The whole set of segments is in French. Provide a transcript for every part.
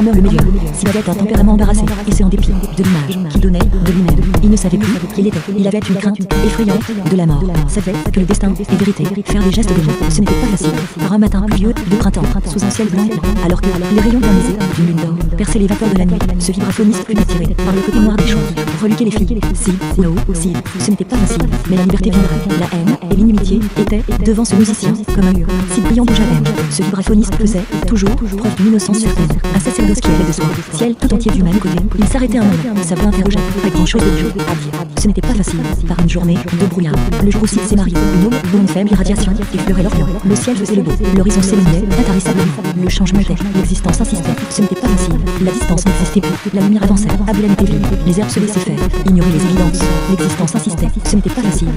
meurt le meilleur. S'il avait un tempérament embarrassé, et c'est en dépit de l'image qu'il donnait de lui-même. Il ne savait plus qui il était. Il avait une crainte effrayante de la mort. Savait que le destin est vérité. Faire des gestes démons, ce n'était pas facile. Par un matin pluvieux de printemps, sous un ciel blanc, alors que les rayons tamisés d'une lune d'or perçaient les vapeurs de la nuit, ce vibraphoniste fut attiré par le côté noir des choses. Reluquer les filles, si, no, si, ce n'était pas facile, mais la liberté viendrait. La haine et l'inimitié étaient devant ce musicien comme un mur. Si brillant bouge à haine, ce vibraphoniste faisait toujours preuve d'une innocence certaine. Un sacerdoce qui allait de soi, ciel tout entier du même côté. Il s'arrêtait un moment, sa voix interrogeait, pas grand chose à dire. Ce n'était pas facile, par une journée de brouillard. Le jour aussi s'est marié, une aube dont une faible irradiation effleurait l'Orient. Le ciel faisait le beau, l'horizon s'éloignait intarissablement. Le changement était, l'existence insistait, ce n'était pas facile. La distance n'existait plus, la lumière avançait, Abulane était vide, les herbes se laissaient faire, ignorer les évidences. L'existence insistait, ce n'était pas facile.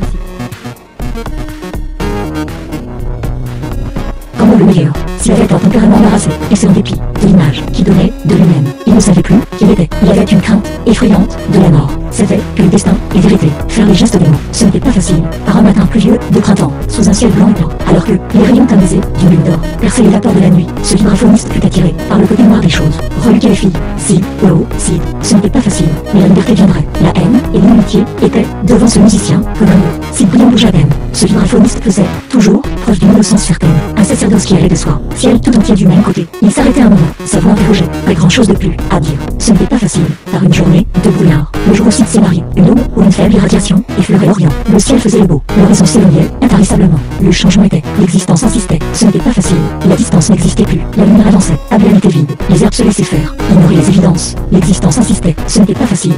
Comme le meilleur, s'il avait un tempérament embarrassé, et c'est en dépit de l'image qu'il donnait de lui-même. Il ne savait plus qui il était. Il avait une crainte effrayante de la mort. Savait que le destin est vérité. Faire les gestes démons, ce n'était pas facile. Par un matin pluvieux de printemps, sous un ciel blanc et blanc, alors que les rayons tamisés d'une lune d'or perçaient les vapeurs de la nuit, ce vibraphoniste fut attiré par le côté noir des choses. Reluquer les filles, si, oh, si, ce n'était pas facile, mais la liberté viendrait. La haine et l'inimitié étaient devant ce musicien comme un mur. Si brillant bouge à peine, ce vibraphoniste faisait toujours preuve d'une innocence certaine. Un sacerdoce qui allait de soi, ciel tout entier du même côté. Il s'arrêtait un moment, sa voix interrogeait, pas grand chose de plus à dire. Ce n'était pas facile, par une journée de brouillard. Le jour aussi s'est marié, une aube ou une faible irradiation effleurait l'Orient. Le ciel faisait le beau, l'horizon s'éloignait intarissablement. Le changement était, l'existence insistait, ce n'était pas facile. La distance n'existait plus, la lumière avançait, Abulane était vide, les herbes se laissaient faire, ignorer les évidences. L'existence insistait, ce n'était pas facile.